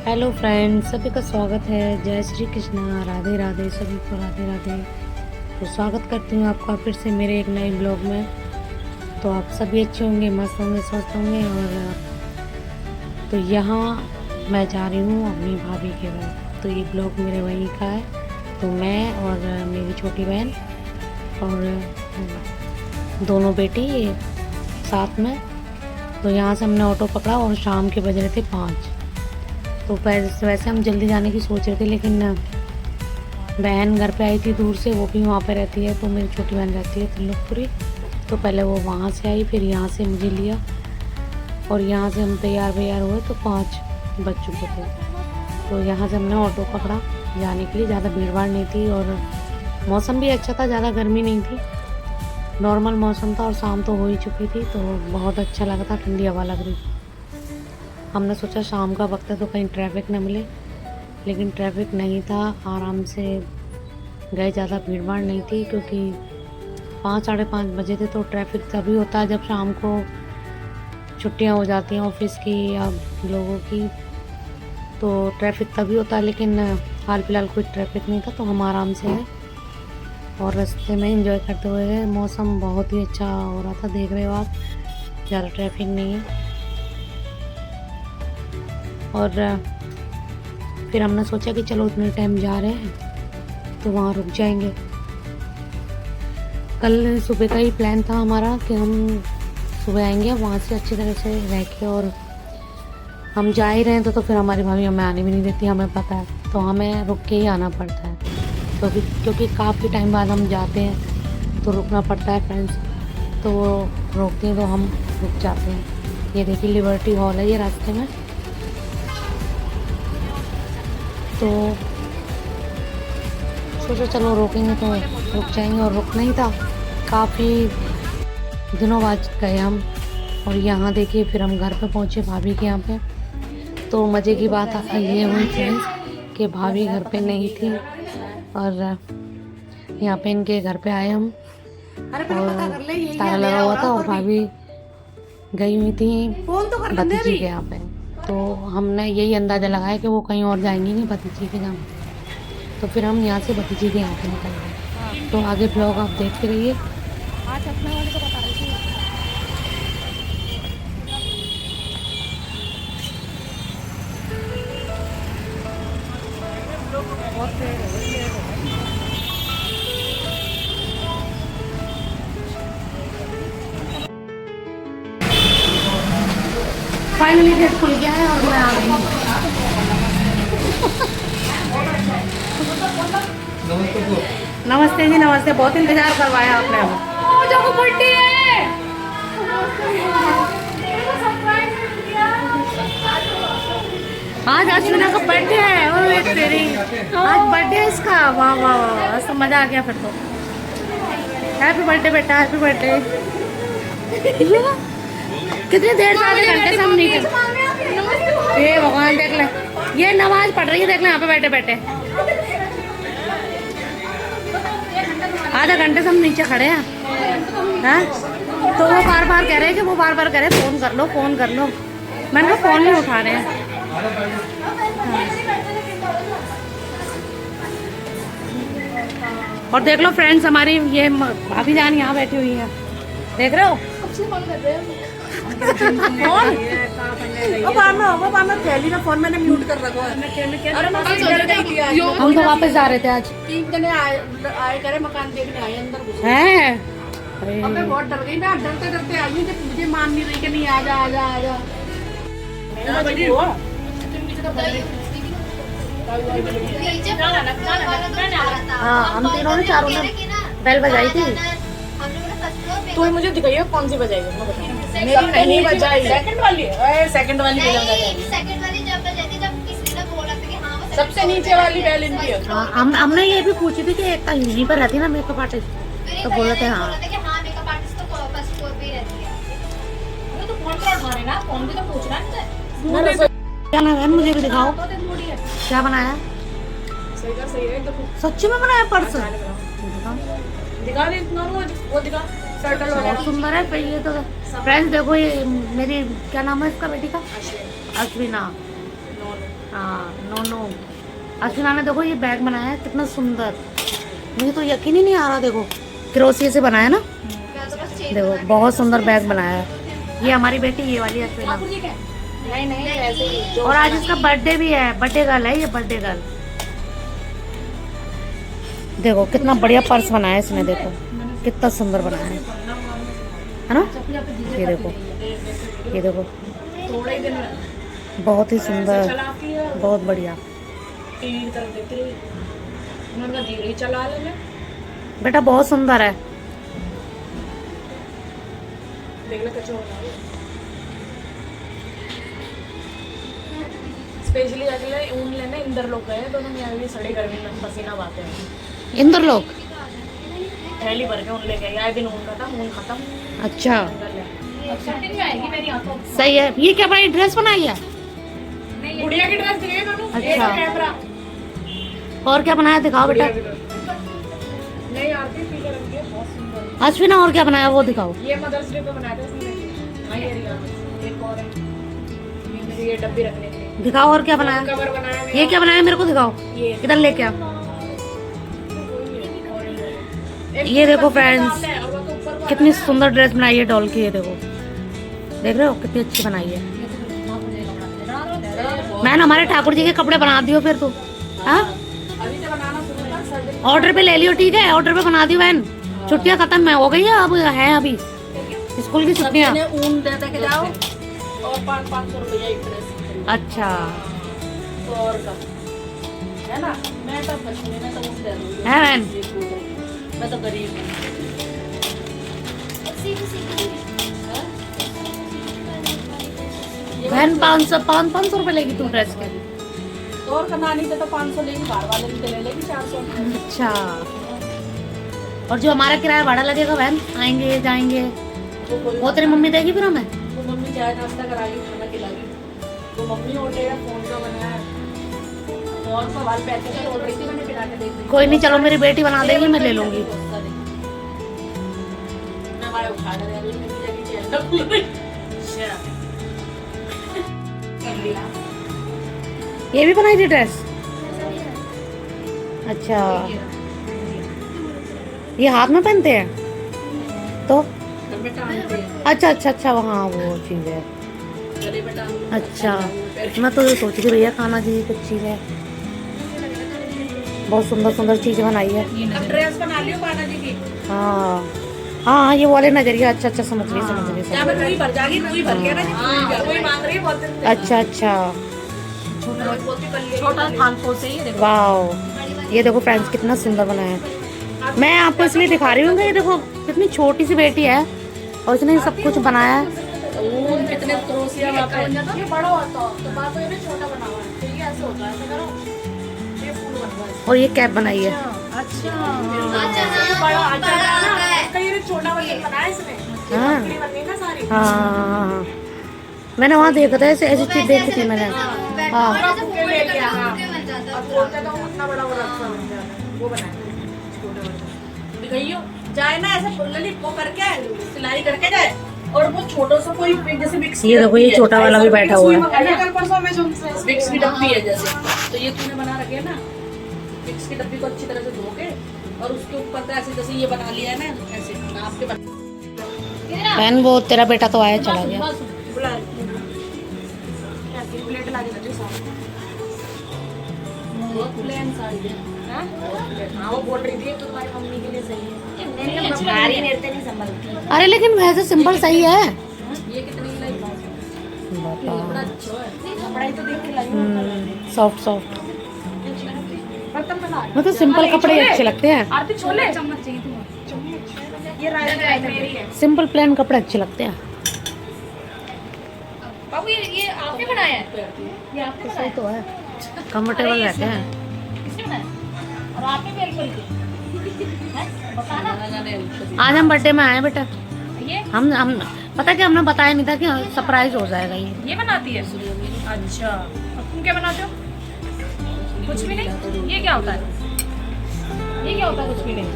Hello friends, सभी का स्वागत है। जय श्री कृष्णा, राधे राधे, सभी को राधे राधे। तो स्वागत करती हूँ आपका फिर से मेरे एक नए ब्लॉग में। तो आप सभी अच्छे होंगे, मस्त होंगे, स्वस्थ होंगे। और तो यहाँ मैं जा रही हूँ अपनी भाभी के घर। तो ये ब्लॉग मेरे वहीं का है। तो मैं और मेरी छोटी बहन और दोनों बेटी साथ में। तो यहाँ से हमने ऑटो पकड़ा और शाम के बज रहे थे 5। तो वैसे हम जल्दी जाने की सोच रहे थे, लेकिन बहन घर पे आई थी दूर से, वो भी वहाँ पे रहती है। तो मेरी छोटी बहन रहती है त्रिलोकपुरी। तो पहले वो वहाँ से आई, फिर यहाँ से मुझे लिया और यहाँ से हम तैयार हुए तो 5 बज चुके थे। तो यहाँ से हमने ऑटो पकड़ा जाने के लिए। ज़्यादा भीड़ भाड़ नहीं थी और मौसम भी अच्छा था, ज़्यादा गर्मी नहीं थी, नॉर्मल मौसम था। और शाम तो हो ही चुकी थी, तो बहुत अच्छा लगा था, ठंडी हवा लग रही थी। हमने सोचा शाम का वक्त है तो कहीं ट्रैफिक न मिले, लेकिन ट्रैफिक नहीं था, आराम से गए। ज़्यादा भीड़ भाड़ नहीं थी क्योंकि 5 साढ़े 5 बजे थे। तो ट्रैफिक तभी होता है जब शाम को छुट्टियां हो जाती हैं ऑफिस की या लोगों की, तो ट्रैफिक तभी होता है। लेकिन हाल फिलहाल कोई ट्रैफिक नहीं था, तो हम आराम से गए और रास्ते में एंजॉय करते हुए गए। मौसम बहुत ही अच्छा हो रहा था, देख रहे हो आप, ज़्यादा ट्रैफिक नहीं है। और फिर हमने सोचा कि चलो उतने टाइम जा रहे हैं तो वहाँ रुक जाएंगे। कल सुबह का ही प्लान था हमारा कि हम सुबह आएंगे, वहाँ से अच्छी तरह से रह के, और हम जा ही रहे हैं तो फिर हमारी भाभी हमें आने भी नहीं देती, हमें पता है। तो हमें रुक के ही आना पड़ता है, क्योंकि काफ़ी टाइम बाद हम जाते हैं तो रुकना पड़ता है फ्रेंड्स। तो वो रोकते हैं तो हम रुक जाते हैं। ये देखिए लिबर्टी हॉल है ये रास्ते में। तो सोचा चलो रोकेंगे तो रुक जाएंगे, और रुकना ही था। काफ़ी दिनों बाद गए हम, और यहाँ देखिए फिर हम घर पे पहुँचे भाभी के यहाँ पे। तो मज़े की बात ये हुई फ्रेंड्स कि भाभी घर पे नहीं थी, और यहाँ पे इनके घर पे आए हम, और ताला लगा हुआ था और भाभी गई हुई थी भतीजी के यहाँ पे। तो हमने यही अंदाज़ा लगाया कि वो कहीं और जाएंगी नहीं भतीजी के यहाँ। तो फिर हम यहाँ से भतीजी के यहाँ पे निकल गए। तो आगे ब्लॉग आप देखते रहिए। आज अपने वाले को बता रही थी। फाइनली गेट खुल गया है और मैं आ गई हूँ। नमस्ते जी, नमस्ते। बहुत इंतजार करवाया आपने हमें। बर्थडे है आज, अश्विना का बर्थडे है। ओए तेरी, आज बर्थडे है इसका। वाह वाह वाह, तो मजा आ गया फिर तो। हैप्पी बर्थडे बेटा, हैप्पी बर्थडे। कितनी देर से, आधे घंटे से हम नीचे। ये भगवान देख ले, ये नमाज पढ़ रही है, देख ले यहाँ पे बैठे बैठे। आधा घंटे से हम नीचे खड़े हैं। तो वो बार बार कह रहे हैं कि वो बार बार कह रहे हैं फ़ोन कर लो, फ़ोन कर लो। मैंने कहा फ़ोन नहीं उठा रहे हैं। और देख लो फ्रेंड्स, हमारी ये भाभी जान यहाँ बैठी हुई है, देख रहे हो। फोन मैंने म्यूट कर रखा है। हम तो वापस जा रहे थे आज। 3 जने आए करे मकान देखने, आए अंदर घुसे। हैं? अब मैं बहुत डर गई ना, डरते डरते आई हूँ कि मुझे मान नहीं रही कि नहीं आजा आजा आजा। हाँ, हम तीनों ने, चारों ने बेल बजाई थी। तू मुझे दिखाइए कौन सी बजाई है। मेरी नहीं बजाई, सेकंड वाली जब बजाती, जब किसी ने बोला था कि हाँ वो सबसे नीचे वाली बेल इनकी है। हाँ, हमने ये भी पूछी थी कि एक यहीं पर रहती है ना मेकअप आर्टिस्ट, तो बोले थे हाँ। मेकअप आर्टिस्ट तो फर्स्ट फ्लोर पे ही रहती है। तो फोन पर उठा रहे ना, फोन भी तो पूछ रहा है। क्या नाम है, मुझे भी दिखाओ क्या बनाया। सही है तो सच्ची में बनाया पर्स। दिखा दे इतना, वो दिखा सर्टल वाला। बहुत सुंदर है। ये तो फ्रेंड्स देखो, ये मेरी क्या नाम है इसका बेटी का, अश्विना। हाँ नो नो। अश्विना ने देखो ये बैग बनाया है कितना सुंदर, मुझे तो यकीन ही नहीं आ रहा। देखो क्रोशिया से बनाया ना, मैं तो बस चेन देखो बहुत सुंदर बैग बनाया है। ये हमारी बेटी ये वाली अश्विना, नहीं नहीं ऐसे ही और आज इसका बर्थडे भी है, बर्थडे गर्ल है ये, बर्थडे गर्ल। देखो कितना बढ़िया पर्स बनाया है इसने, देखो कितना सुंदर बनाया है ना। ये देखो, ये देखो थोड़े दिन बहुत ही सुंदर, बहुत बढ़िया। धीरे चला ले बेटा बहुत सुंदर है। स्पेशली अगले ऊन लेने इंदर लोग गए दोनों में भी सड़ी गर्मी में पसीना बहाते हैं। इंदर लोग, थैली भर के ऊन लेके आए, आए दिन ऊन का था, ऊन खत्म। अच्छा फिटिंग में आएगी मेरी आंखों सही है। ये क्या बनाई, ड्रेस बनाई है? गुड़िया की ड्रेस दिए दोनों। अच्छा। कैमरा और क्या बनाया दिखाओ बेटा। नहीं आती पीले रंग की बहुत सुंदर। अश्विना और क्या बनाया वो दिखाओ। ये मदर्स डे पे बनाया था इसने। हाँ ये रिया, एक और है ये मेरी, ये डब्बी रखने के लिए। दिखाओ और क्या बनाया। कवर बनाया ये क्या बनाया मेरे को दिखाओ, ये इधर लेके आओ। ये देखो फ्रेंड्स कितनी सुंदर ड्रेस बनाई है डॉल की, ये देखो देख रहे हो कितनी अच्छी बनाई है। मैंने हमारे ठाकुर जी के कपड़े बना दियो फिर तू। हाँ अभी से बनाना शुरू कर सर्दी। ऑर्डर पे ले लियो, ठीक है ऑर्डर पे बना दियो बहन। छुट्टियां खत्म है हो गई है, अब है अभी स्कूल की छुट्टियां। ऊन दे के जाओ और 500 रुपया एक ड्रेस। अच्छा और का है ना, मैं तो बचने में तो ऊन दे दूंगी। है बहन, मैं तो गरीब हूँ। बहन 500 रुपए लेगी तू ड्रेस के। और कमानी से तो 500 लेगी, बाहर वाले भी ले लेगी 400। अच्छा, और जो हमारा किराया भाड़ा लगेगा बहन, आएंगे जाएंगे वो तेरी मम्मी देगी फिर हमें। तो मम्मी चाय नाश्ता कराएगी, खाना खिलाएगी, तो मम्मी ऑर्डर है, फोन का बनाया है और सवाल पैसे का ऑर्डर थी, मैंने पिला के दे दी। कोई नहीं चलो मेरी बेटी बना देगी, मैं ले लूंगी। मैं हमारे उठा ले रही हूँ, मेरी जगह चेंज कर ली। अच्छा कर लिया। ये भी बनाई थी ड्रेस। अच्छा ये हाथ में पहनते हैं तो। गले में टांगते हैं, अच्छा अच्छा अच्छा वहाँ वो चीज है। गले में टांगते हैं। अच्छा मैं तो ये सोच रही भैया खाना चाहिए कुछ चीज है। बहुत सुंदर सुंदर चीजें बनाई है। अब ड्रेस बना लियो बाना जी की। हाँ हाँ ये वाले नजरिया, अच्छा अच्छा समझ गई समझ गई क्या मैं रूई भर जाएगी, रूई भर के ना जी, रूई मांग रही है बहुत दिन से। अच्छा अच्छा छोटा थानपुर से ही देखो। वाह ये देखो फ्रेंड्स कितना सुंदर बनाया है। मैं आपको इसलिए दिखा रही हूँ कि ये देखो कितनी छोटी सी बेटी है और इसने सब कुछ बनाया है। ऊन कितने क्रोशिया वहाँ पे। ये बड़ा होता तो बात है, छोटा बना हुआ है, तो ये ऐसे होता है, ऐसे करो, ये फूल बन रहा है। और ये कैप बनाई है। अच्छा ये बड़ा आता है ना, इसका ये छोटा वर्जन बनाया इसने। ये हाँ। पतली बन गई ना सारी। हाँ मैंने वहाँ देखा था ऐसे ऐसी चीज देखी थी मैंने। हाँ पूरा बुके ले लिया। हाँ अब बोलते तो उतना बड़ा वो रखा हो जाता है, वो बनाया छोटे वर्जन। दिखाइयो जाए ना ऐसे ललित वो करके सिलाई करके जाए, और वो छोटा सा कोई जैसे मिक्स। ये देखो ये छोटा वाला भी बैठा हुआ है। कल परसों में जो मिक्स की डब्बी है जैसे, तो ये तूने बना रखे है ना, मिक्स की डब्बी को अच्छी तरह से धो के और उसके ऊपर तो ऐसे जैसे ये बना लिया है ना, ऐसे नाप के बना। बहन वो तेरा बेटा तो आया चला गया। बुला ऐसे प्लेट ला के रखी साथ। वो प्लेन साड़ी है, हां हाँ वो बोल रही थी तो तुम्हारी मम्मी के लिए सही है। भारी रहते नहीं संभलती। अरे लेकिन वैसे सिंपल सही है। ये कितनी की लाई? बड़ा अच्छा है, कपड़ा ही तो देख के लाई। सॉफ्ट सॉफ्ट, बर्तन बना मतलब सिंपल कपड़े अच्छे लगते हैं। आरती छोले चम्मच चाहिए तुम्हें। ये राय मेरी है। सिंपल प्लेन कपड़े अच्छे लगते हैं। बाबू ये आपने बनाया है? ये आपने सही तो है, कंफर्टेबल रहते हैं। किसने बनाया? और आपने भी हेल्प करी है? बताना। आज हम बर्थडे में आए हैं बेटा। ये हम पता क्या हमने बताया नहीं था कि सरप्राइज हो जाएगा ये। बनाती है? अच्छा और तुम क्या बनाते हो? कुछ भी नहीं। ये क्या होता है? ये क्या होता है? कुछ भी नहीं।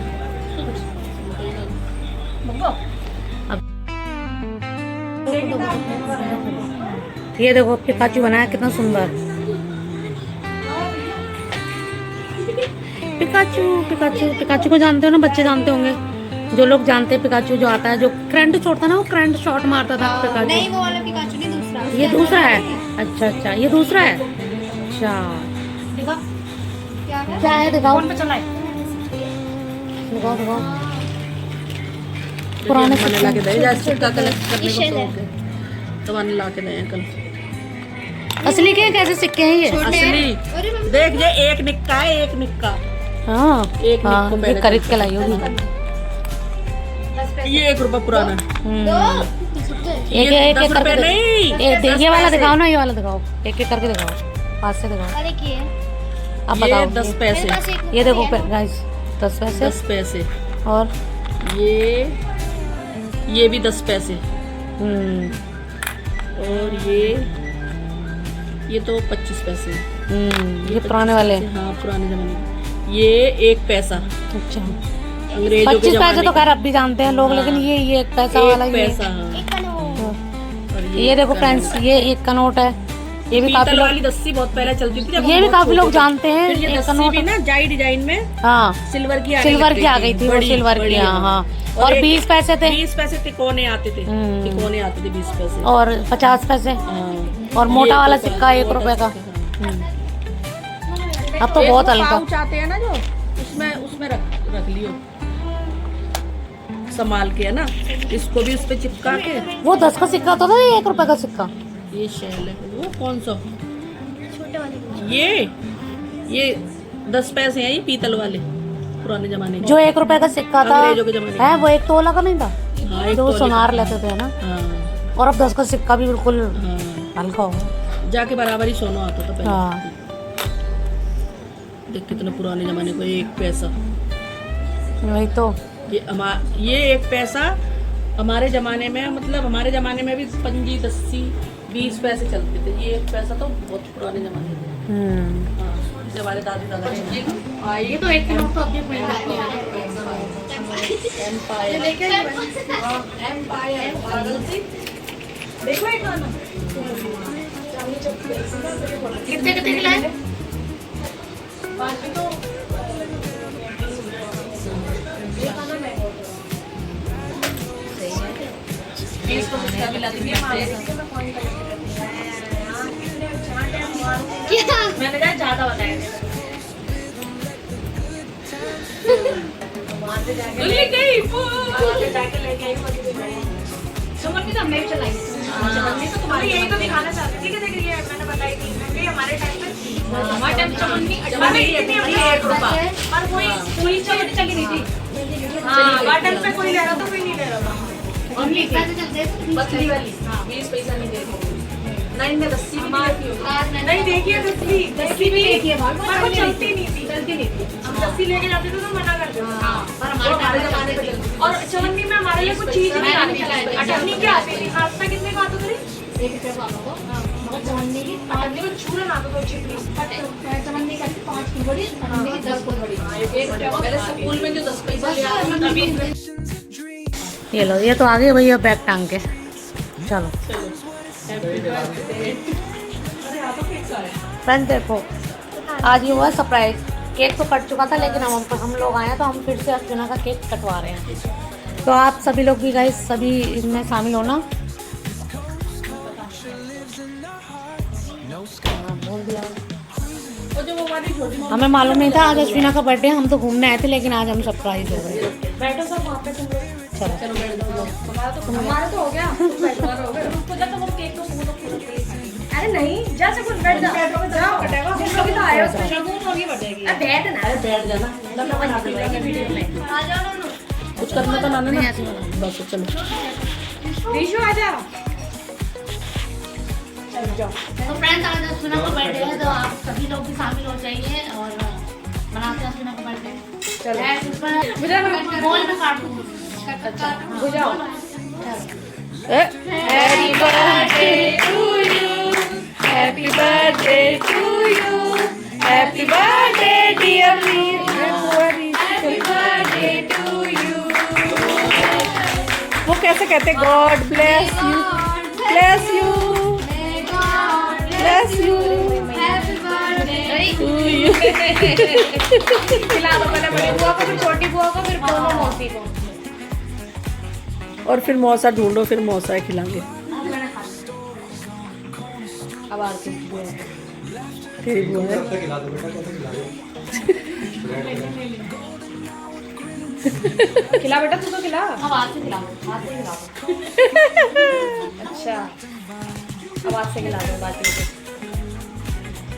बब्बो ये देखो पिकाचू बनाया कितना सुंदर। पिकाचू पिकाचू पिकाचू को जानते हो ना, बच्चे जानते होंगे, जो लोग जानते हैं पिकाचू जो आता है, जो करंट छोड़ता ना, वो करंट शॉट मारता था पिकाचू। नहीं वो वाला पिकाचू नहीं, दूसरा। ये दूसरा है। अच्छा अच्छा, ये दूसरा है। अच्छा क्या है, दिखाओ दिखाओ दिखाओ। पुराने मैंने ला के दे जा सिक्का कलेक्ट करने इशे को है। तो मैंने ला के दे कल। असली के कैसे सिक्के हैं ये? असली अरे मम्मी, देख ये एक निक्का है, एक निक्का। हाँ एक हाँ, निक्को ये मैंने खरीद के लाई होगी। ये 1 रुपया पुराना है। दो एक एक 10 एक करके रुपए नहीं, ये वाला दिखाओ ना, ये वाला दिखाओ, एक एक करके दिखाओ, पास से दिखाओ। अरे की है अब ये बताओ 10 मेरे पैसे, पास एक ये देखो रुपया है। गाइस, 10 पैसे 10 पैसे। और ये भी 10 पैसे। और ये तो 25 पैसे। ये पुराने वाले। हाँ पुराने जमाने के। ये 1 पैसा अच्छा, अंग्रेजों के 25 पैसे जमाने तो खैर अब भी जानते हैं लोग, लेकिन ये 1 पैसा वाला, 1 ये पैसा। हाँ। एक का नो। और ये देखो फ्रेंड्स, ये 1 का नोट है। ये भी काफी पीतल लोग, वाली दस्सी बहुत पहले चलती थी, जब ये हम भी बहुत काफी लोग छोटे थे। जानते हैं। फिर ये 1 का दस्सी नोट भी ना जाई डिजाइन में हाँ, सिल्वर की सिल्वर की आ गई थी, वो सिल्वर की। हाँ हाँ। और 20 पैसे थे, 20 पैसे तिकोने आते थे, तिकोने आते थे 20 पैसे। और 50 पैसे, हाँ। और मोटा ये वाला तो सिक्का 1 मोटा रुपए का। सिक्का, अब तो एक बहुत वो हल्का। पाउच आते हैं ना जो, उसमें रख लियो संभाल के, है ना। इसको भी उस पे चिपका के। वो 10 का सिक्का होता था, ये 1 रुपए का सिक्का। ये शैल है, वो कौन सा? छोटे वाले ये 10 पैसे हैं, ये पीतल वाले पुराने जमाने के। जो 1 रुपए का सिक्का था अंग्रेजों के जमाने है, वो 1 तोला का नहीं था, हाँ, एक जो तोले सुनार का। लेते थे ना। हाँ और अब 10 का सिक्का भी बिल्कुल हाँ। हल्का हो गया। जाके बराबर ही सोना आता था पहले। हाँ। देख कितने पुराने जमाने को 1 पैसा। वही तो। ये 1 पैसा हमारे जमाने में, मतलब हमारे जमाने में भी 5 10 20 पैसे चलते थे। ये 1 पैसा तो बहुत पुराने जमाने में। हाँ, जैसे हमारे दादी दादा ये तो 1 नोट तो अभी देखो एक गाना। कितने कितने के लाए? बाकी तो क्या मैंने कहा ज्यादा बताया। ले गई जाके ले गई। सुमन की तो हमने भी चलाई। चमन्नी तो तुम्हारी यही तो दिखाना चाहती थी कि देखिए मैंने बताई थी कि हमारे टाइम पे, हमारे टाइम पे चमन्नी कितनी होती है 1 रुपया, और कोई चमन्नी चली नहीं थी। हाँ वाटन पे कोई ले रहा था, कोई नहीं ले रहा था। और 20 पैसे चलते थे, पतली वाली 20 पैसा नहीं देती। नहीं मैं 10 भी लेती हूँ। नहीं देखिए दस्ती भी देखिए, पर वो चलती नहीं थी। हम 10 लेके जाते थे तो मना करते थे। पर हमारे जमाने पे चलती। और चवन्नी में हमारे लिए कुछ चीज नहीं आती थी, अटकनी क्या आती थी। आज तक कितने का आता था? 1 रुपया का आता था। मगर चवन्नी की अटकनी को चूरन आता था चिपली। चवन्नी का 5 की बड़ी, चवन्नी की 10 की बड़ी। 1 रुपया पहले स्कूल में जो 10 पैसा ले आते थे अभी ये लो, ये तो आ गए भैया बैग टांग के। चलो फ्रेंड्स, देखो आज ये हुआ सरप्राइज। केक तो कट चुका था, लेकिन हम लोग आए हैं तो हम फिर से अर्चना का केक कटवा रहे हैं। तो आप सभी लोग भी गाइस सभी इसमें शामिल होना। बोल दिया। हमें मालूम नहीं था आज अश्विना का बर्थडे, हम तो घूमने आए थे, लेकिन आज हम सरप्राइज हो गए। बैठो सब वहाँ पे तुम लोग। चलो चलो बैठ जाओ। हमारा तो हो गया। तुम्हारा हो गया। रुको जा, तुम वो केक तो वो अरे नहीं जा सब बैठ जा। जाओ कटेगा। हम लोग तो आए हो, शगुन होगी बढ़ेगी। अरे बैठ ना, अरे बैठ जाना। लगा बना दे वीडियो में। आ जाओ ना, कुछ करना तो ना ना। बस चलो। विशु आ जा। जाओ। तो फ्रेंड्स, आज अश्विना का बर्थडे है, तो आप सभी लोग भी शामिल हो जाइए और मनाते हैं अश्विना का बर्थडे। चलो। मुझे बोल में काट दूँ। बुझाओ। Happy birthday to you, happy birthday to you, happy birthday dear me, happy birthday to you. वो कैसे कहते? God bless you, bless you, bless you happy birthday to you. खिला दो पहले बड़ी बुआ को, फिर छोटी बुआ को, फिर दोनों मौसी को, और फिर मौसा ढूंढो, फिर मौसा खिलाएंगे। अब आरती बुआ तेरी बुआ है। खिला बेटा, तू तो खिला। अब हाथ से खिला दो, हाथ से खिला दो। अच्छा अब हाथ से खिला दो बाकी को।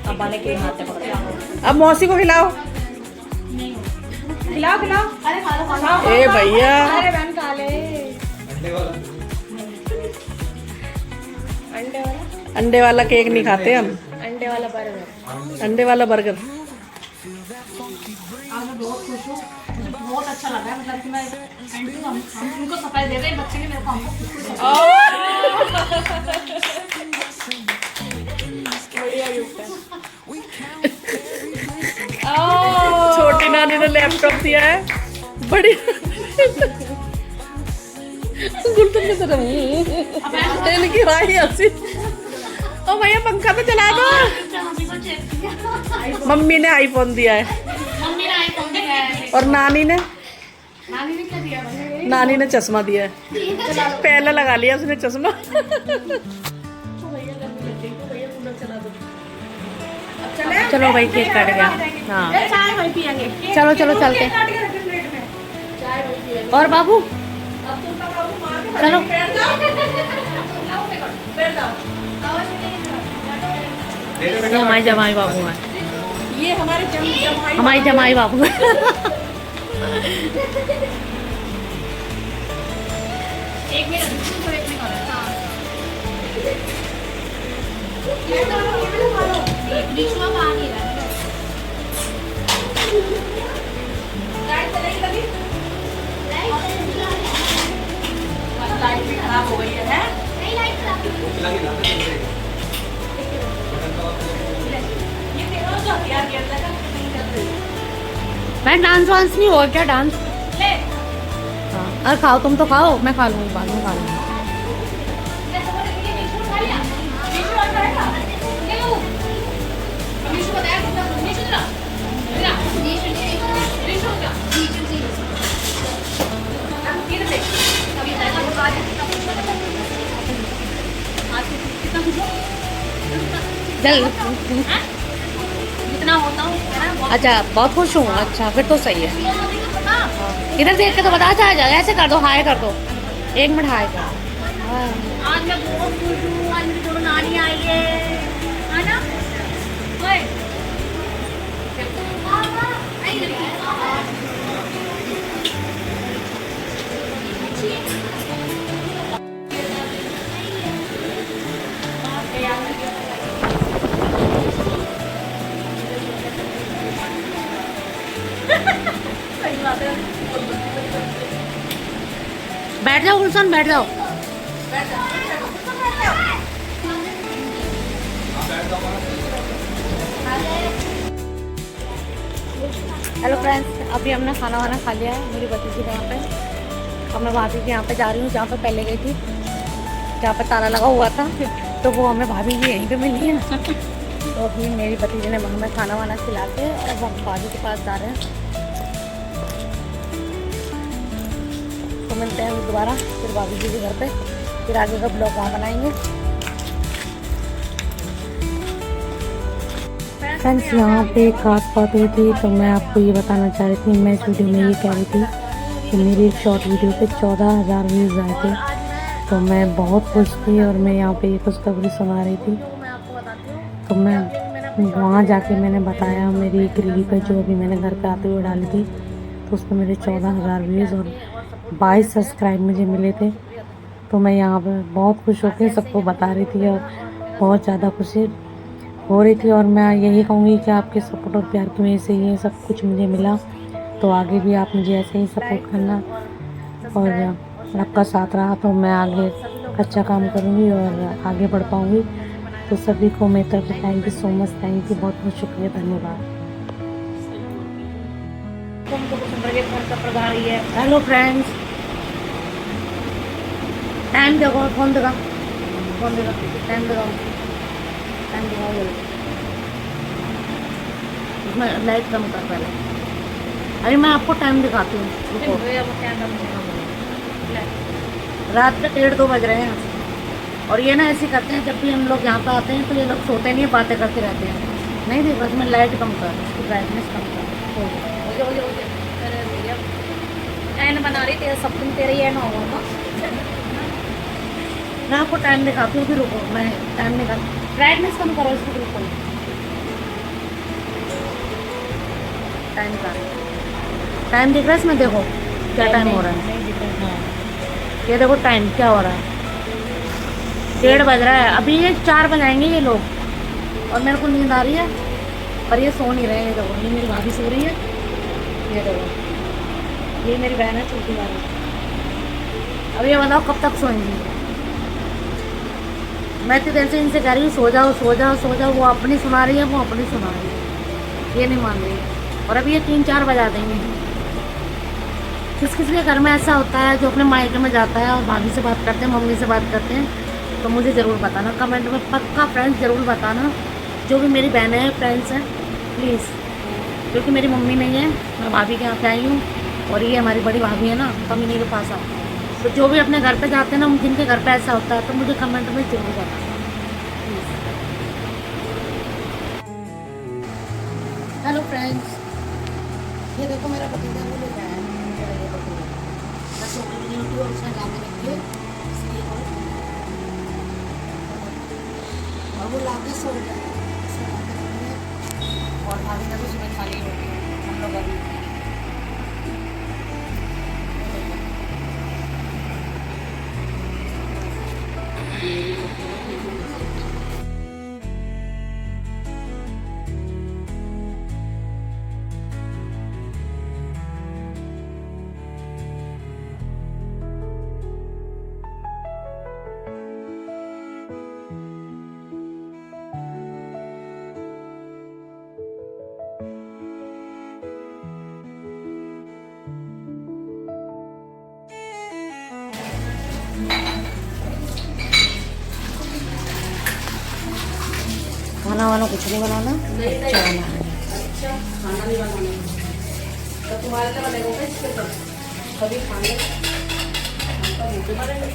अब वाले के हाथ से पकड़ो, अब मौसी को खिलाओ। खिलाओ खिलाओ। अरे खा लो, खा लो। ए भैया, अरे बहन खा ले। अंडे वाला केक नहीं खाते हम, अंडे वाला बर्गर। अंडे वाला बर्गर। आज मैं बहुत खुश हूँ, मुझे बहुत अच्छा लगा है। मतलब कि मैं आंटी को हम उनको सफाई दे रहे हैं, बच्चे ने मेरे को हमको बढ़िया गिफ्ट है। छोटी नानी ने लैपटॉप दिया है, बड़ी गुलशन की तरफ इनकी भाई हंसी। ओ भैया पंखा तो चला दो। मम्मी को चेक किया। मम्मी ने आईफोन दिया है, मम्मी ने आईफोन दिया है। और नानी ने क्या दिया भाई? नानी ने चश्मा दिया है। पहले लगा लिया उसने चश्मा। चलो भाई, केक कट गया। हाँ चाय वही पियेंगे। चलो चलो चलते। और बाबू चलो, ये हमारे जमाई बाबू हैं, ये हमारे जमाई हमारी जमाई बाबू हैं। एक मिनट, दूसरे को एक मिनट और। हाँ। बीच में पानी रहा है। लाइट भी खराब हो गई है। नहीं, लाइट खराब ये देखो जो हथियार गिर लगा नहीं कर रही। मैं डांस वांस नहीं हुआ क्या? डांस ले हाँ, अरे खाओ, तुम तो खाओ, मैं खा लूँगी, बाद में खा लूँगी। चल, जितना होता हूँ अच्छा बहुत खुश हूँ। अच्छा फिर तो सही है। इधर देख के तो बता जा, ऐसे कर दो, हाय कर दो, 1 मिनट हाय कर। आज मैं बहुत खुश हूँ। आज मेरी दोनों नानी आई है ना? ओए बैठ जाओ गुलशन, बैठ जाओ। हेलो फ्रेंड्स, अभी हमने खाना वाना खा लिया है मेरी भतीजी के यहाँ पे। अब मैं भाभी के यहाँ पे जा रही हूँ, जहाँ पे पहले गई थी, जहाँ पे ताला लगा हुआ था। तो वो हमें भाभी जी यहीं पे मिली है। तो अभी मेरी भतीजी ने हमें खाना वाना खिला के और हम भाभी के पास जा रहे हैं। तो मिलते हैं दोबारा फिर भाभी जी के घर पे, फिर आगे का ब्लॉग वहाँ बनाएंगे। फ्रेंड्स, यहाँ पे एक खास बात हुई थी, तो मैं आपको ये बताना चाह रही थी। मैं इस वीडियो में ये कह रही थी कि मेरी एक शॉर्ट वीडियो पे 14,000 व्यूज़ आए थे। तो मैं बहुत खुश थी और मैं यहाँ पे ये खुशखबरी सुना रही थी। तो मैं वहाँ जाके मैंने बताया मेरी एक रील पे, जो अभी मैंने घर पे आते हुए डाली थी, तो उस पर मेरे 14,000 व्यूज़ और 22 सब्सक्राइब मुझे मिले थे। तो मैं यहाँ पर बहुत खुश होकर सबको बता रही थी और बहुत ज़्यादा खुशी हो रही थी। और मैं यही कहूँगी कि आपके सपोर्ट और प्यार की वजह से ये सब कुछ मुझे मिला। तो आगे भी आप मुझे ऐसे ही सपोर्ट करना, और आपका साथ रहा तो मैं आगे अच्छा काम करूँगी और आगे बढ़ पाऊँगी। तो सभी को मेरी तरफ से thank you so much, thank you, बहुत बहुत शुक्रिया, धन्यवाद। हेलो फ्रेंड्स, टाइम देखो, फोन देखा, फोन देखा, टाइम देखो, टाइम देखो। उसमें लाइट कम कर पहले। अरे मैं आपको टाइम दिखाती हूँ, रुको। रात के 1:30-2 बज रहे हैं और ये ना ऐसे करते हैं, जब भी हम लोग यहाँ पे आते हैं तो ये लोग सोते नहीं, बातें करते रहते हैं। नहीं देख बस मैं लाइट कम कर, ब्राइटनेस कम कर। एन बना रही तेरा सब दिन तेरा ही एन होगा ना। मैं आपको टाइम दिखाती हूँ, फिर रुको मैं टाइम निकाल। ब्राइटनेस कम करो इसको बिल्कुल। टाइम का टाइम दिख रहा है इसमें, देखो क्या टाइम हो रहा है। ये देखो टाइम क्या हो रहा है, 1:30 बज रहा है। अभी ये 4 बजाएंगे ये लोग और मेरे को नींद आ रही है पर ये सो नहीं रहे हैं। ये देखो ये मेरी भाभी सो रही है, ये देखो ये मेरी बहन है छोटी वाली। अब ये बताओ कब तक सोएंगी। मैं इतनी देर से इनसे कह रही हूँ सो जाओ सो जाओ सो जाओ, वो अपनी सुना रही है, वो अपनी सुना रही है, ये नहीं मान रही। और अभी ये 3-4 बजा देंगे। किस किस के घर में ऐसा होता है जो अपने मायके में जाता है और भाभी से बात करते हैं, मम्मी से बात करते हैं, तो मुझे ज़रूर बताना कमेंट में, पक्का फ्रेंड्स ज़रूर बताना। जो भी मेरी बहनें हैं, फ्रेंड्स हैं, प्लीज़, क्योंकि मेरी मम्मी नहीं है, मैं भाभी के यहाँ पे आई हूँ और ये हमारी बड़ी भाभी है ना, कमीनी के पास आ। तो जो भी अपने घर पे जाते हैं ना, जिनके घर पे ऐसा होता है, तो मुझे कमेंट में जरूर बताना प्लीज़। हेलो फ्रेंड्स, ये देखो मेरा भतीजा को लेकर आया है, ये भतीजा मैं सो गई नहीं उठी और उसने लाके रखी है इसलिए, और वो लाके सो गया और भाभी ने तो सुबह खा ली रोटी हम लोग अभी। खाना वाना कुछ नहीं बनाना, अच्छा बनाना है। अच्छा खाना नहीं बनाना तो तुम्हारे लिए बनेगा क्या इसके साथ? कभी खाने का भूखे मरेंगे।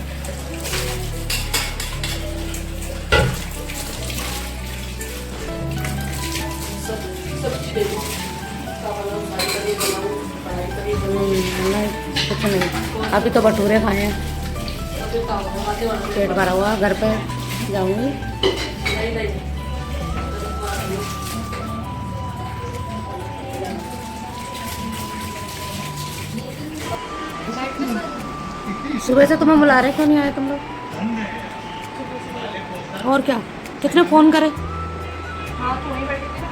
सब चीज़ देखो, पढ़ाई करिए नहीं कुछ नहीं, अभी तो भटूरे खाए हैं, पेट भरा हुआ, घर पे जाऊंगी। नहीं सुबह से तुम्हें बुला रहे, क्यों नहीं आए तुम लोग? और क्या, कितने फ़ोन करे? हाँ तो वहीं बैठी थी ना,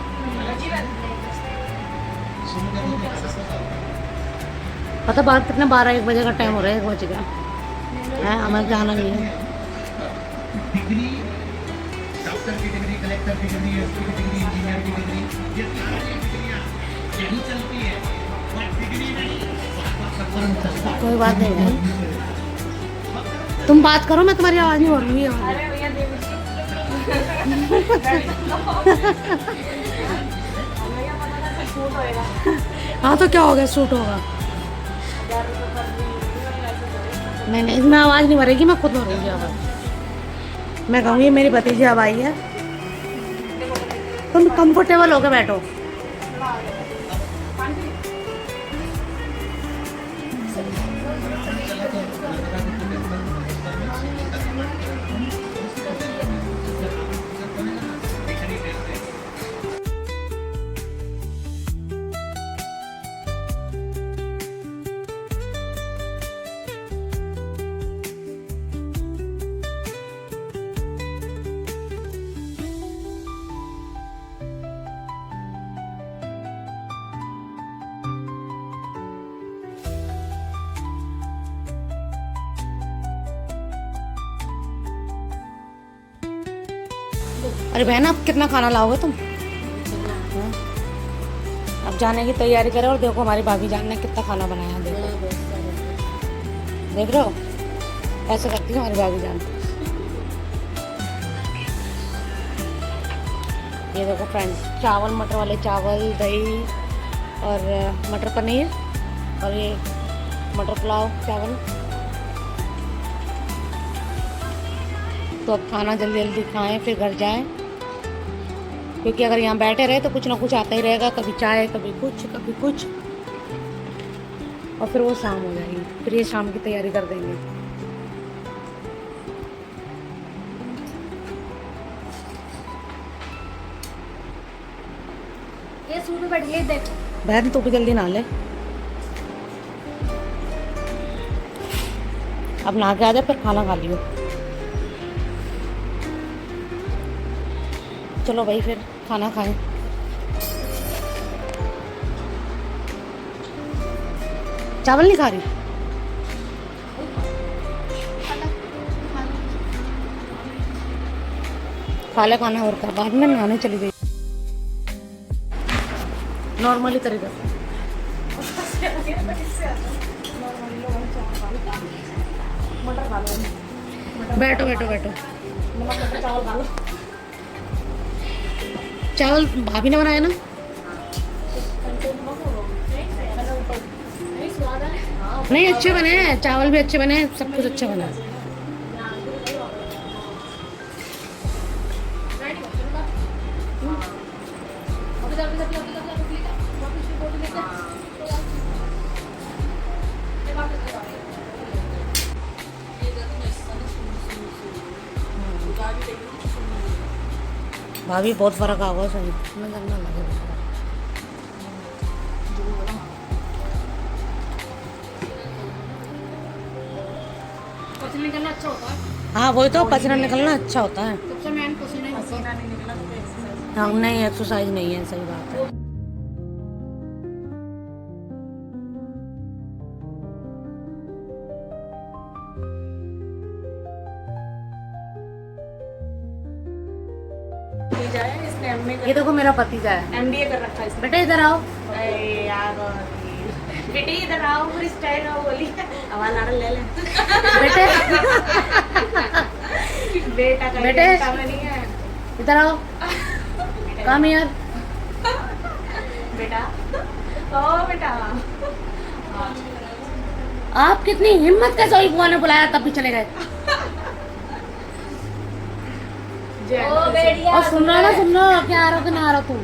पता बात कितने 12-1 बजे का टाइम हो रहा है, 1 बज गया है, हमें जाना नहीं है। डिग्री, डॉक्टर की डिग्री, कलेक्टर की डिग्री, एसपी की डिग्री, इंजीनियर की डिग्री, ये सारी डिग्रियां यही चलती है। और डिग्री नहीं, कोई बात नहीं है, तुम बात करो, मैं तुम्हारी आवाज़ नहीं हो रही है। अरे भैया देवी जी भैया पता ना सब छूट होएगा। हाँ तो क्या हो गया, शूट होगा। नहीं नहीं, इसमें आवाज़ नहीं भरेगी, मैं खुद भरूँगी आवाज़। मैं कहूँगी मेरी भतीजी अब आई है, तुम कंफर्टेबल होकर बैठो। अरे बहन, अब कितना खाना लाओगे तुम? हाँ? अब जाने की तैयारी करो और देखो हमारी भाभी जान ने कितना खाना बनाया, देखो देख रहे हो, ऐसे करती है हमारी भाभी जान। ये देखो फ्रेंड्स, चावल, मटर वाले चावल, दही और मटर पनीर और ये मटर पुलाव चावल। तो अब खाना जल्दी जल्दी खाएं फिर घर जाएं, क्योंकि अगर यहाँ बैठे रहे तो कुछ ना कुछ आता ही रहेगा, कभी चाय कभी कुछ, और फिर वो शाम हो जाएगी, फिर ये शाम की तैयारी कर देंगे। ये सूट में बैठ ले देख। बहन तू भी जल्दी नहा ले, अब नहा के आ जा फिर खाना खा लियो। चलो भाई फिर खाना खाएं। चावल नहीं खा रही? खा ले खाना और का, बाद में नहाने चली गई नॉर्मली तरीका से। बैठो बैठो बैठो। चावल भाभी ने बनाया ना? नहीं अच्छे बने हैं, चावल भी अच्छे बने हैं, सब कुछ अच्छा बना है। भाभी बहुत फर्क आ गया सही में, करना लगे पसीना निकलना अच्छा होता है। हाँ वही तो, पसीना निकलना अच्छा होता है। सबसे मेन पसीना ही होता है। हाँ नहीं, एक्सरसाइज नहीं है, सही बात है। ये देखो मेरा भतीजा है, MBA कर रखा है इसने। बेटा इधर आओ। अरे यार बेटी इधर आओ, पूरी स्टाइल आओ, बोली आवाज नारल ले ले। बेटे बेटा का बेटे। सामने नहीं है। इधर आओ, कम हियर। बेटा ओ बेटा, आप कितनी हिम्मत कैसे हुई, बुआ ने बुलाया तब भी चले गए। ओ बेड़िया। और सुन रहा ना, सुन रहा क्या आ रहा कि ना आ रहा तू।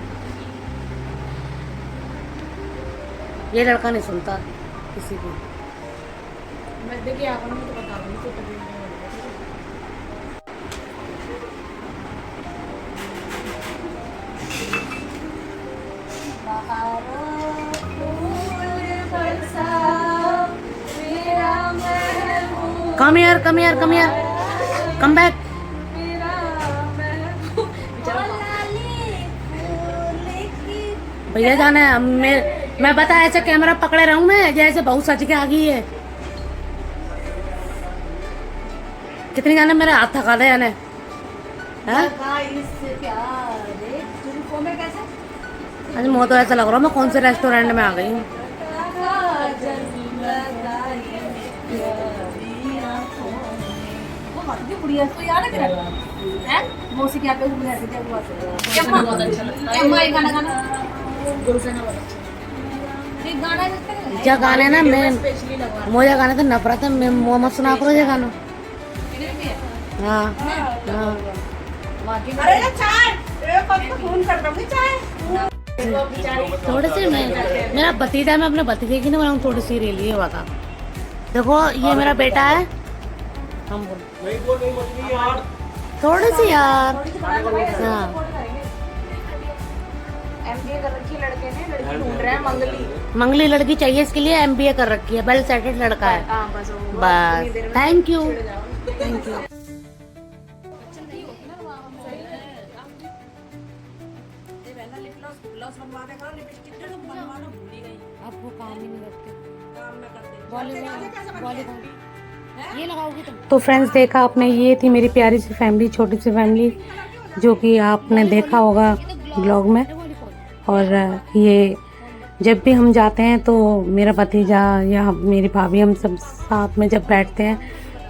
ये लड़का नहीं सुनता किसी को। मैं देखिए आपको मैं तो बता दूंगी तो कभी नहीं come here, come here, come here, come back. भैया जाना है, मैं बता ऐसे कैमरा पकड़े रहूं मैं जैसे बहुत सच के आ गई है। कितनी जाने मेरे हाथ थका दे जाने। आज मुझे तो ऐसा लग रहा है मैं कौन से रेस्टोरेंट में आ गई हूँ। जो गाने ना मैं मुझे गाने तो नफरत है, मैं मोहम्मद सुना करो ये गाना। हाँ हाँ अरे चाय फोन कर दूंगी चाय। थोड़े से मेरा भतीजा, मैं अपने भतीजे की नहीं बनाऊँ, थोड़ी सी रेली हुआ था। देखो ये मेरा बेटा है, हम बोल थोड़ी सी यार। हाँ MBA कर रखी लड़के ने, लड़की ढूंढ रहे हैं मंगली। मंगली लड़की चाहिए, इसके लिए MBA कर रखी है, वेल सेटल्ड लड़का है। हाँ बस वो बस थैंक यू, थैंक यू। अब वो काम ही नहीं करते, ये लगाओगी तुम। तो फ्रेंड्स देखा आपने, ये थी मेरी प्यारी सी फैमिली, छोटी सी फैमिली, जो कि आपने देखा होगा ब्लॉग में। और ये जब भी हम जाते हैं तो मेरा भतीजा या मेरी भाभी, हम सब साथ में जब बैठते हैं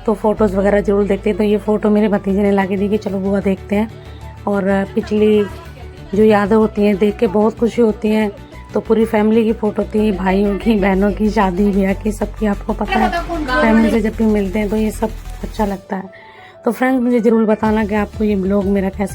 तो फ़ोटोज़ वगैरह ज़रूर देखते हैं। तो ये फ़ोटो मेरे भतीजे ने ला के दी कि चलो बुआ देखते हैं। और पिछली जो यादें होती हैं देख के बहुत खुशी होती है। तो पूरी फैमिली की फोटो थी, भाइयों की, बहनों की, शादी ब्याह की, सबकी। आपको पता है फैमिली से जब भी मिलते हैं तो ये सब अच्छा लगता है। तो फ्रेंड्स मुझे ज़रूर बताना कि आपको ये ब्लॉग मेरा कैसा